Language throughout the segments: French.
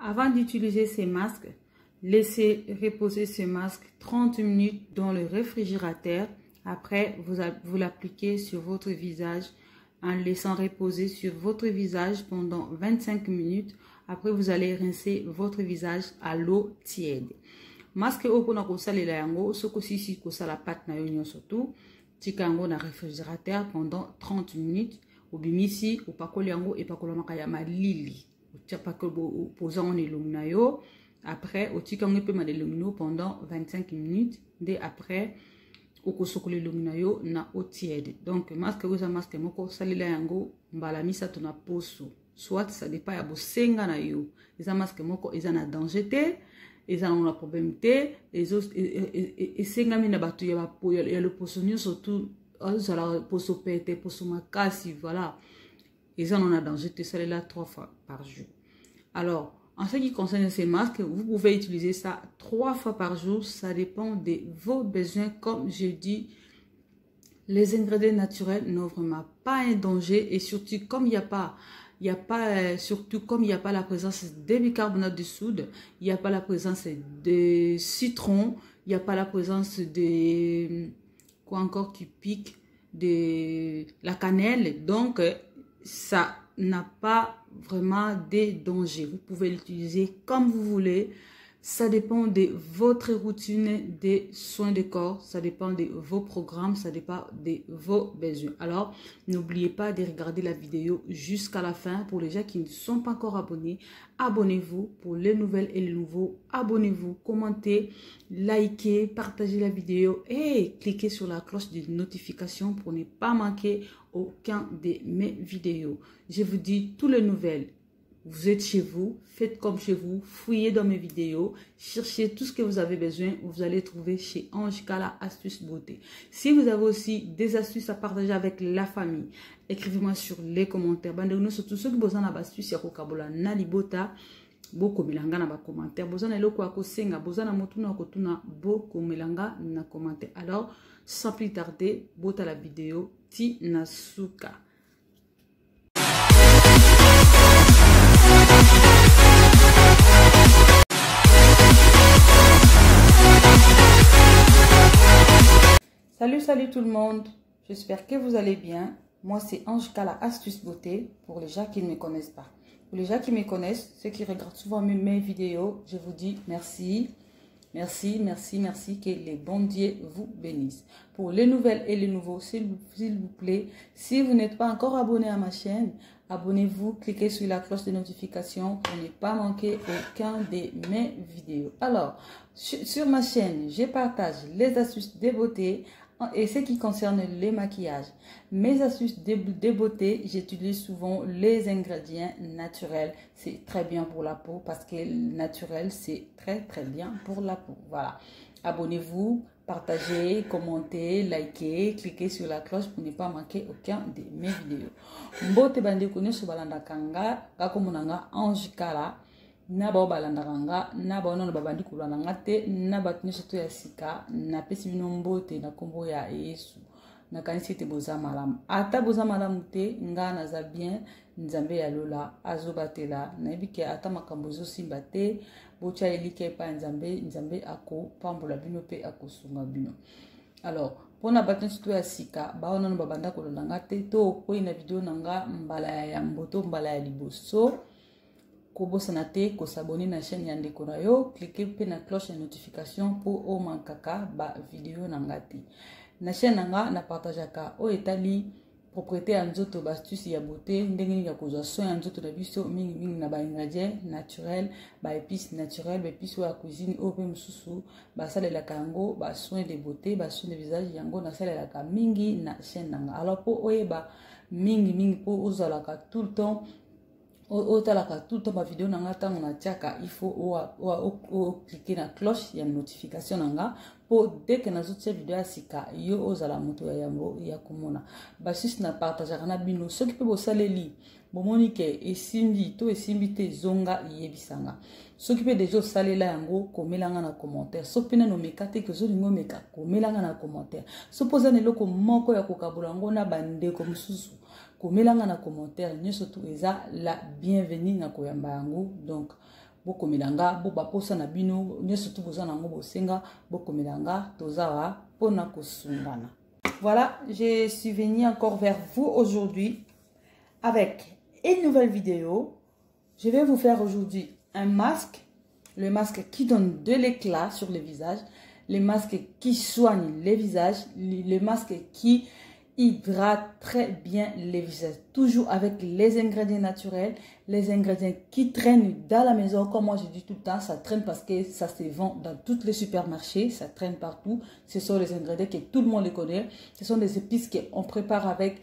Avant d'utiliser ces masques, laissez reposer ce masque 30 minutes dans le réfrigérateur. Après, vous l'appliquez sur votre visage en laissant reposer sur votre visage pendant 25 minutes. Après, vous allez rincer votre visage à l'eau tiède. Masque opo na kosalela yango, soko sisi kosala pat na yo surtout, tika yango na réfrigérateur pendant 30 minutes. Obimisi, opakoli yango epakola makaya malili. Otiapako posant en na yo. Après, otika yango pe madelumino pendant 25 minutes. Dès après, okosokole lumina yo na eau tiède. Donc, masque oza masque moko salela yango mbala misato na poso. Soit ça dépend ya bosenga na yo. Eza masque moko eza na danger te. Eza na problème te. Esenga mina batu ya bapo ya le poso nyo surtout la poso pete, poso makasi, voilà. Eza na danger te salela 3 fois par jour. Alors, en ce qui concerne ces masques, vous pouvez utiliser ça 3 fois par jour. Ça dépend de vos besoins. Comme je dis, les ingrédients naturels n'ont vraiment pas un danger. Et surtout, comme il n'y a pas la présence de bicarbonate de soude, il n'y a pas la présence de citron, il n'y a pas la présence de quoi encore qui pique, de la cannelle. Donc, ça n'a pas vraiment des dangers. Vous pouvez l'utiliser comme vous voulez. Ça dépend de votre routine des soins de corps. Ça dépend de vos programmes. Ça dépend de vos besoins. Alors, n'oubliez pas de regarder la vidéo jusqu'à la fin. Pour les gens qui ne sont pas encore abonnés, abonnez-vous. Pour les nouvelles et les nouveaux, abonnez-vous, commentez, likez, partagez la vidéo et cliquez sur la cloche de notification pour ne pas manquer aucun de mes vidéos. Je vous dis toutes les nouvelles. Vous êtes chez vous, faites comme chez vous, fouillez dans mes vidéos, cherchez tout ce que vous avez besoin, vous allez trouver chez Ange Kala Astuce Beauté. Si vous avez aussi des astuces à partager avec la famille, écrivez-moi sur les commentaires. Bandez-nous surtout ceux qui ont besoin d'astuces, ya kokabola na libota, boko melanga na ba commentaire. Besoin na loko akosenga, besoin na motuna akotuna, boko melanga na commentaire. Alors, sans plus tarder, bota la vidéo, ti nasuka. Salut tout le monde, j'espère que vous allez bien. Moi c'est Ange Kala Astuce Beauté pour les gens qui ne me connaissent pas. Pour les gens qui me connaissent, ceux qui regardent souvent mes vidéos, je vous dis merci, merci, merci, merci, que les bons dieux vous bénissent. Pour les nouvelles et les nouveaux, s'il vous plaît, si vous n'êtes pas encore abonné à ma chaîne, abonnez-vous, cliquez sur la cloche de notification pour ne pas manquer aucun de mes vidéos. Alors, sur ma chaîne, je partage les astuces de beauté et ce qui concerne les maquillages. Mes astuces de beauté, j'utilise souvent les ingrédients naturels. C'est très bien pour la peau parce que le naturel, c'est très bien pour la peau. Voilà. Abonnez-vous, partagez, commentez, likez, cliquez sur la cloche pour ne pas manquer aucun de mes vidéos. Mbote bande kone so balanda kanga, kakomunanga Ange Kala. Na ba balandanga na ba ono babandi kulanga te na batni soto ya sika na pesi bino mbote na kombo ya Yesu na kanisi te boza malamu ata boza malamu te nga na za bien nzambe ya lola azobatela na ebike ata makambo zo simba te bocha elike pa nzambe ako pambola bino pe akosunga bino. Alors pona batni soto ya sika ba ono babanda kulanga te to ko ina video nanga mbala ya mboto mbala ya liboso. Kobo sanate ko s'abonner na chaîne ya ndeko na yo, cliquez pe na cloche de notification pour o mankaka ba vidéo nangati. Na chaîne nanga na partageaka o etali propriété ya nzoto ba astuce ya beauté ndenge ya kozwa soin ya nzoto na biso mingi na ba ingrédients naturels, ba épices naturelles, ba épices ya cuisine o pe mususu ba salela kango ba soin de beauté, ba soin de visage yango na salela ka mingi na chaîne nanga. Alors po oyeba mingi po ozalaka tout le temps otalaka tout le temps ma vidéo nanga tango na tiaka, il faut cliquer na cloche ya notification nanga pour dès que nazo tia vidéo ya sika yo ozala moto ya yango ya komona ba sis na partager na bino ce qui peut bo saleli bomoni ke esimbi to esimbi te zonga yebisanga ce qui peut déjà salela yango komelanga na commentaire so pena no mekate ke zo lingo meka komelanga na commentaire so posa ne loko moko ya kokabola ngo na bande ko mususu komelanga na commentaire nyoso tu eza la bienvenue na koyamba yango. Donc boko melanga boba posa na bino nyoso tu bozana ngo bosenga boko melanga tozawa pona kosungana. Voilà, je suis venue encore vers vous aujourd'hui avec une nouvelle vidéo. Je vais vous faire aujourd'hui un masque, le masque qui donne de l'éclat sur le visage, le masque qui soigne les visages, le masque qui hydrate très bien les visages, toujours avec les ingrédients naturels, les ingrédients qui traînent dans la maison. Comme moi je dis tout le temps, ça traîne parce que ça se vend dans tous les supermarchés, ça traîne partout. Ce sont les ingrédients que tout le monde les connaît. Ce sont des épices qu'on prépare avec,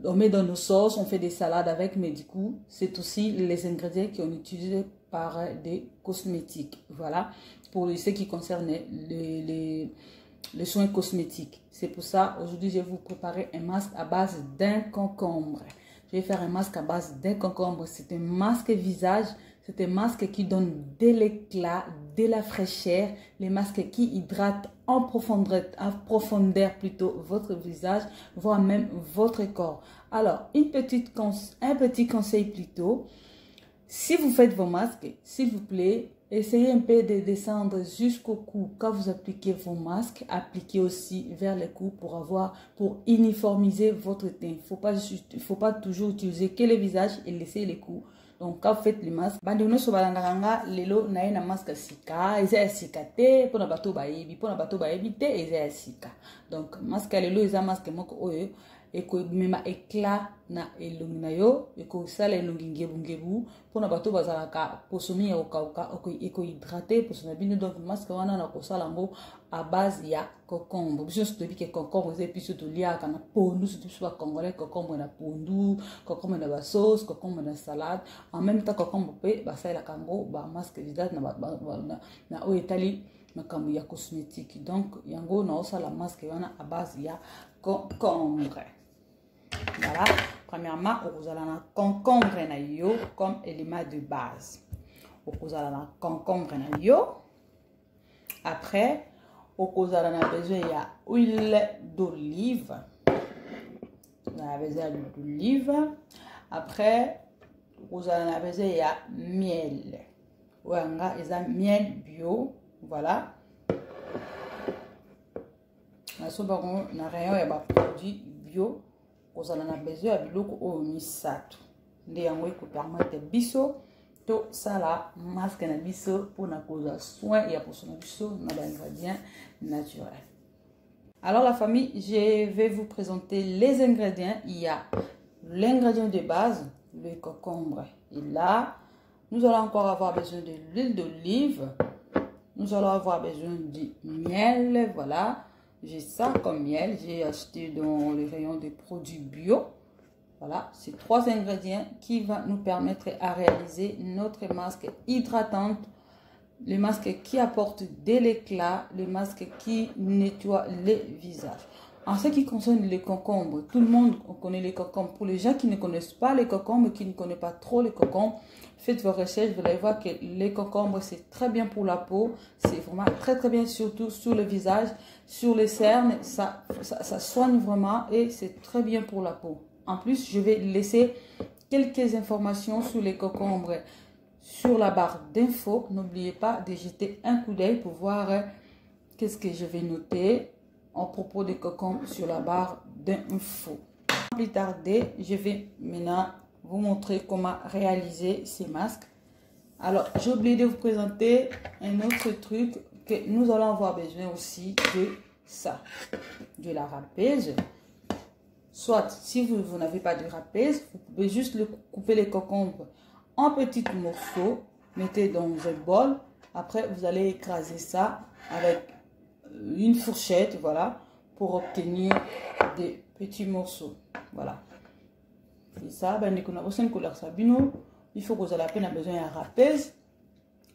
on met dans nos sauces, on fait des salades avec, mais du coup c'est aussi les ingrédients qu'on utilise par des cosmétiques. Voilà, pour ce qui concerne les soins cosmétiques. C'est pour ça, aujourd'hui, je vais vous préparer un masque à base d'un concombre. Je vais faire un masque à base d'un concombre. C'est un masque visage. C'est un masque qui donne de l'éclat, de la fraîcheur. Les masques qui hydratent en profondeur plutôt votre visage, voire même votre corps. Alors, un petit conseil plutôt. Si vous faites vos masques, s'il vous plaît, essayez un peu de descendre jusqu'au cou. Quand vous appliquez vos masques, appliquez aussi vers le cou pour uniformiser votre teint. Il faut pas toujours utiliser que le visage et laisser le cou. Donc quand vous faites les masques, bandino so balanganga lelo na ina masque sika, eza sika te pona bato baebi, pona bato baebi te eza sika. Donc masque lelo eza masque moko oyo eko mema éclat na elongi na yo, eko sala elongi ngebu pona bato bazalaka posomi ya okauka eko hydrater posona bino. Donc masque wana na kosala ngo à base ya concombre. Biso to bi ke concombre eza piso to liaka na pondu, surtout sur congolais, concombre na pondu, concombre na ba sauce, concombre na salade. En même temps concombre pe basala kango ba masque visage na o etali makambo ya cosmétique. Donc yango na osala masque wana à base ya concombre. Voilà, premièrement, vous allez na concombre na yo comme élément de base. Vous allez na concombre na yo. Après, vous allez besoin de huile d'olive. Vous avez besoin d'huile d'olive. Après, vous avez besoin de miel. Vous avez besoin de miel bio. Voilà. Nous avons un produit bio. Vous avez besoin de biloko misato. Nde yango ko permettre biso to sala masque na biso pour na cause soin et pour son biso na ingrédients naturels. Alors la famille, je vais vous présenter les ingrédients. Il y a l'ingrédient de base, le concombre. Et là, nous allons encore avoir besoin de l'huile d'olive. Nous allons avoir besoin du miel, voilà. J'ai ça comme miel, j'ai acheté dans le rayon des produits bio. Voilà, c'est 3 ingrédients qui vont nous permettre à réaliser notre masque hydratante, le masque qui apporte de l'éclat, le masque qui nettoie le visage. En ce qui concerne les concombres, tout le monde connaît les concombres. Pour les gens qui ne connaissent pas les concombres, qui ne connaissent pas trop les concombres, faites vos recherches, vous allez voir que les concombres, c'est très bien pour la peau. C'est vraiment très bien, surtout sur le visage, sur les cernes. Ça soigne vraiment et c'est très bien pour la peau. En plus, je vais laisser quelques informations sur les concombres sur la barre d'infos. N'oubliez pas de jeter un coup d'œil pour voir qu'est-ce que je vais noter à propos des concombres sur la barre d'infos. Sans plus tarder, je vais maintenant vous montrer comment réaliser ces masques. Alors, j'ai oublié de vous présenter un autre truc que nous allons avoir besoin aussi de ça, de la râpeuse. Soit, si vous n'avez pas de râpeuse, vous pouvez juste couper les concombres en petits morceaux, mettez dans un bol. Après, vous allez écraser ça avec une fourchette, voilà, pour obtenir des petits morceaux. Voilà. Et ça, ben, il faut que vous ayez besoin de râpeuse,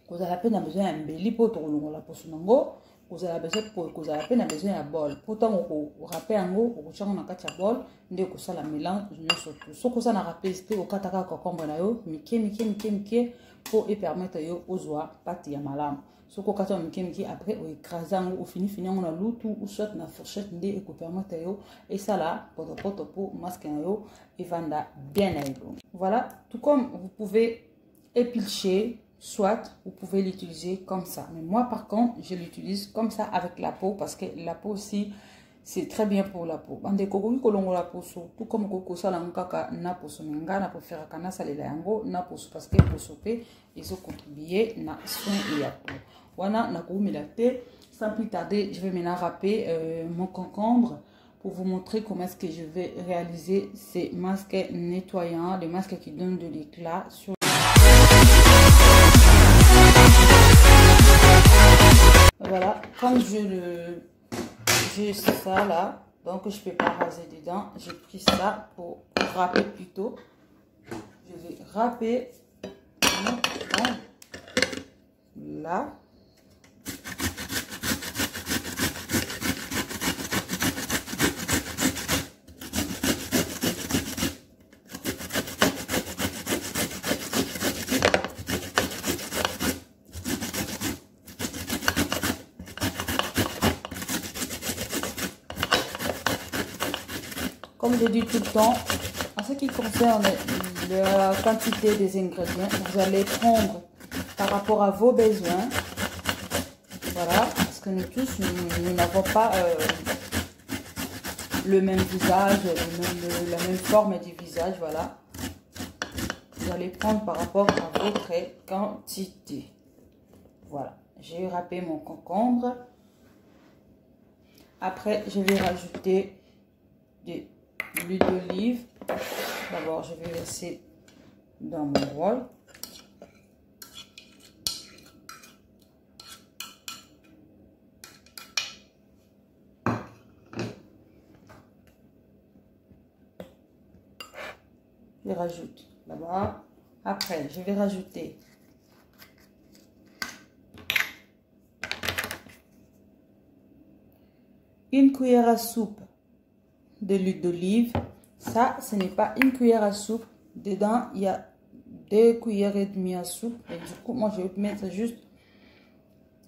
vous avez besoin d'un béli pour la posunango, vous avez besoin d'un bol. Pourtant, vous râpez un go, vous changez un katia bol, dès que ça la mélange, surtout. Ce que ça n'a râpé, c'est au kataka concombre na yo, mike, pour permettre yo aux oies pâte ya malam. Ce que kataka mike, après, au écrasant, au fini, on a l'outou, ou soit na fourchette, dès que permettre yo, et ça là, pour masquer yo, et vanda bien à yo. Voilà, tout comme vous pouvez éplucher soit vous pouvez l'utiliser comme ça. Mais moi, par contre, je l'utilise comme ça avec la peau parce que la peau aussi, c'est très bien pour la peau. Bande koko kolongo la peau tout comme koko sala nkaka na poso menga na pofera kana salela yango na poso parce que poso pe ils ont contribué na soin et la peau. Wana na ko milate. Sans plus tarder, je vais maintenant râper mon concombre pour vous montrer comment est-ce que je vais réaliser ces masques nettoyants, les masques qui donnent de l'éclat sur. Voilà, comme j'ai ça là, donc je ne peux pas raser dedans, j'ai pris ça pour râper plutôt. Je vais râper là. Comme je dis tout le temps, en ce qui concerne la quantité des ingrédients, vous allez prendre par rapport à vos besoins. Voilà, parce que nous tous, nous n'avons pas le même visage, la même forme du visage. Voilà. Vous allez prendre par rapport à votre quantité. Voilà, j'ai râpé mon concombre. Après, je vais rajouter de l'huile d'olive. D'abord, je vais verser dans mon bol. Je rajoute là-bas. Après, je vais rajouter une cuillère à soupe de l'huile d'olive. Ça, ce n'est pas une cuillère à soupe. Dedans, il y a 2 cuillères et demie à soupe. Et du coup, moi, je vais mettre juste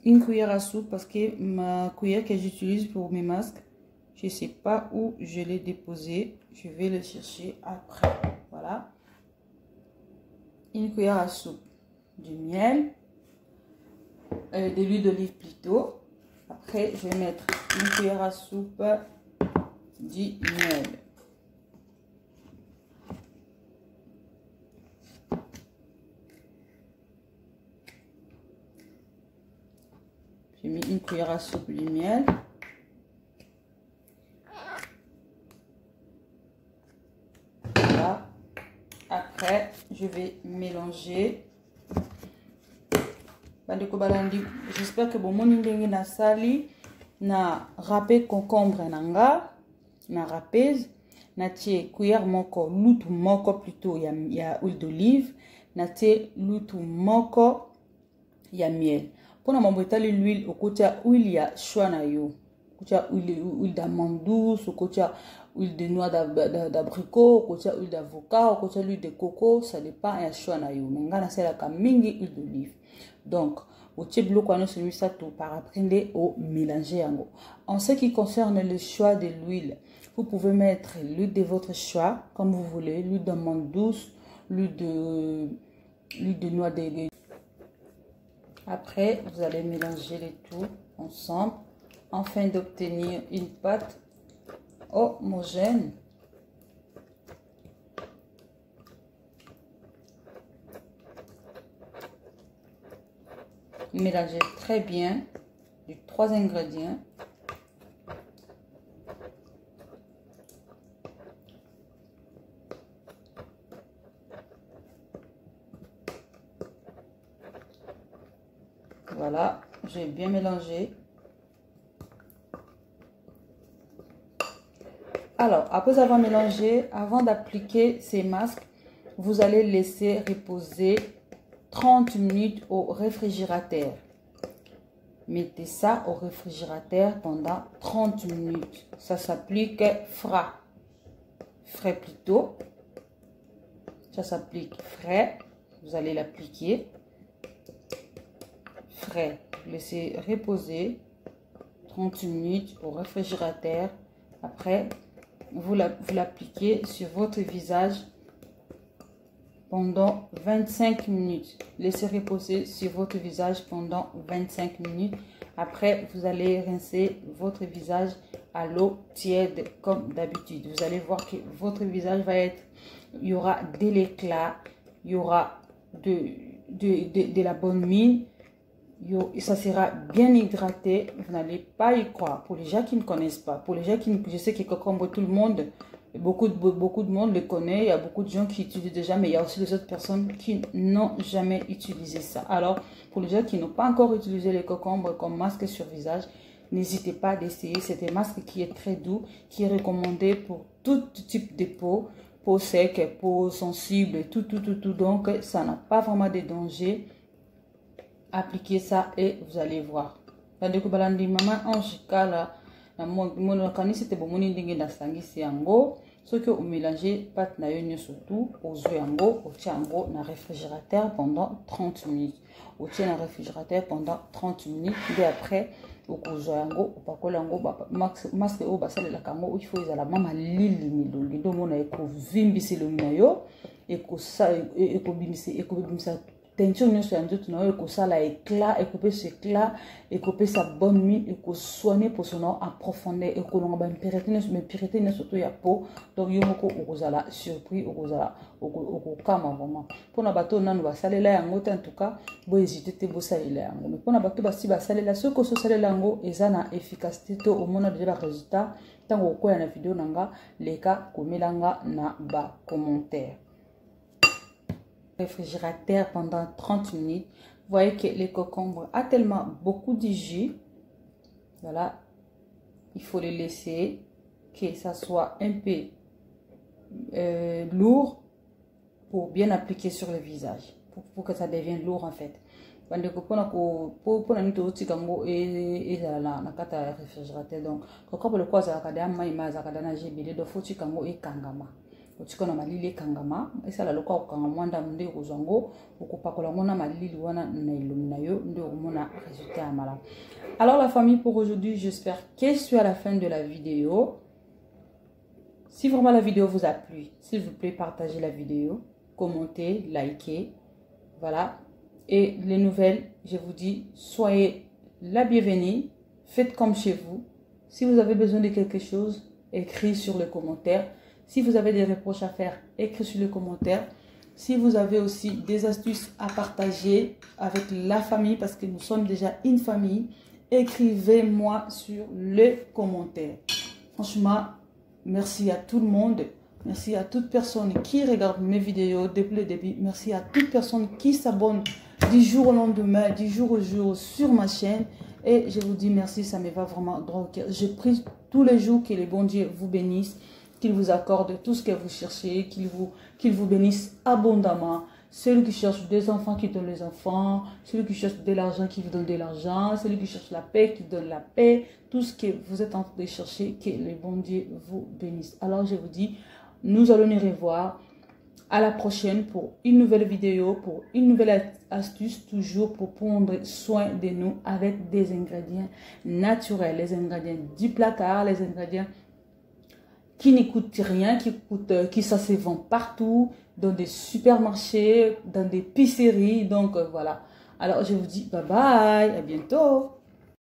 une cuillère à soupe parce que ma cuillère que j'utilise pour mes masques, je ne sais pas où je l'ai déposée. Je vais le chercher après. Voilà. Une cuillère à soupe du miel, de l'huile d'olive plutôt. Après, je vais mettre une cuillère à soupe du miel. J'ai mis une cuillère à soupe du miel. Voilà. Après, je vais mélanger. J'espère que bon mon na sali na râpé concombre nanga na râpé na tie cuillère moko lutu moko plutôt ya huile d'olive na tie lutu moko ya miel. Pour na mambotali l'huile au côté huile ya choix na yo. Côté huile d'amande douce, au côté huile de noix d'abricot, au côté huile d'avocat, au côté huile de coco, ça dépend ya choix na yo. Menga na sela ka mingi huile d'olive. Donc, au type bloquant celui ça tout par apprendre au mélanger yango. En ce qui concerne le choix de l'huile, vous pouvez mettre l'huile de votre choix comme vous voulez, l'huile d'amande douce, l'huile de noix de. Après, vous allez mélanger les tout ensemble afin d'obtenir une pâte homogène. Mélangez très bien les 3 ingrédients. Voilà, j'ai bien mélangé. Alors, après avoir mélangé, avant d'appliquer ces masques, vous allez laisser reposer 30 minutes au réfrigérateur. Mettez ça au réfrigérateur pendant 30 minutes. Ça s'applique frais. Frais plutôt. Ça s'applique frais. Vous allez l'appliquer. Frais. Laissez reposer 30 minutes au réfrigérateur. Après, vous l'appliquez sur votre visage pendant 25 minutes. Laissez reposer sur votre visage pendant 25 minutes. Après, vous allez rincer votre visage à l'eau tiède comme d'habitude. Vous allez voir que votre visage va être, il y aura de l'éclat, il y aura de la bonne mine. Ça sera bien hydraté, vous n'allez pas y croire. Pour les gens qui ne connaissent pas, pour les gens qui, je sais que cocombo, tout le monde, beaucoup de monde le connaît, il y a beaucoup de gens qui utilisent déjà, mais il y a aussi des autres personnes qui n'ont jamais utilisé ça. Alors, pour les gens qui n'ont pas encore utilisé les cocombres comme masque sur visage, n'hésitez pas d'essayer. C'est un masque qui est très doux, qui est recommandé pour tout type de peau sec, peau sensible, tout. Donc, ça n'a pas vraiment de danger. Appliquez ça et vous allez voir. Tandis que balandi mama anjika la na mono kanisi te bomoni ndenge na sangisi yango. Ce que vous mélangez pâte na yo surtout au yango, au yango na réfrigérateur pendant 30 minutes. Au tient na réfrigérateur pendant 30 minutes. Et après au yango, au pakola yango masque au basale la kango, il faut ils la mama lili milongi do mona eko vimbisi le minayo eko sa eko bimisa teinture nyonso ya nzoto na yo ekosala éclat, ekopesa éclat, ekopesa bonne mine, ekosoigner poso na yo en profondeur, ekolonga baimpureté nyonso to ya peau. Donc yo moko okozala surpris, okozala okokama vraiment. Mpona bato nanu basalela yango te, en tout cas bohésite te bosalela yango. Mais mpona bato basi basalela soki osalela yango eza na efficacité to omona déjà barésultat ntango okoya na video nanga leka komelanga na bacommentaire. Réfrigérateur pendant 30 minutes. Vous voyez que le concombre a tellement beaucoup de jus. Voilà. Il faut le laisser que ça soit un peu lourd pour bien appliquer sur le visage. Pour que ça devienne lourd en fait. Donc, concombre le quoi ça otikona malili kangama esala lokwa okanga mwanda munde kozango okopakola mona malili wana na ilumina yo nde omona résultat ya malamu. Alors la famille, pour aujourd'hui, j'espère que je suis à la fin de la vidéo. Si vraiment la vidéo vous a plu, s'il vous plaît, partagez la vidéo, commentez, likez. Voilà. Et les nouvelles, je vous dis, soyez la bienvenue, faites comme chez vous. Si vous avez besoin de quelque chose, écrivez sur les commentaires. Si vous avez des reproches à faire, écrivez sur les commentaires. Si vous avez aussi des astuces à partager avec la famille, parce que nous sommes déjà une famille, écrivez-moi sur les commentaires. Franchement, merci à tout le monde. Merci à toute personne qui regarde mes vidéos depuis le début. Merci à toute personne qui s'abonne du jour au lendemain, du jour au jour sur ma chaîne. Et je vous dis merci, ça me va vraiment droit au cœur. Je prie tous les jours que le bon Dieu vous bénisse, qu'il vous accorde tout ce que vous cherchez, qu'il vous bénisse abondamment. Celui qui cherche des enfants, qui donne les enfants. Celui qui cherche de l'argent, qui vous donne de l'argent. Celui qui cherche la paix, qui donne la paix. Tout ce que vous êtes en train de chercher, que le bon Dieu vous bénisse. Alors je vous dis, nous allons nous revoir à la prochaine pour une nouvelle vidéo, pour une nouvelle astuce, toujours pour prendre soin de nous avec des ingrédients naturels. Les ingrédients du placard, les ingrédients qui ne coûtent rien, qui ça se vend partout, dans des supermarchés, dans des pisseries. Donc voilà. Alors je vous dis bye bye, à bientôt.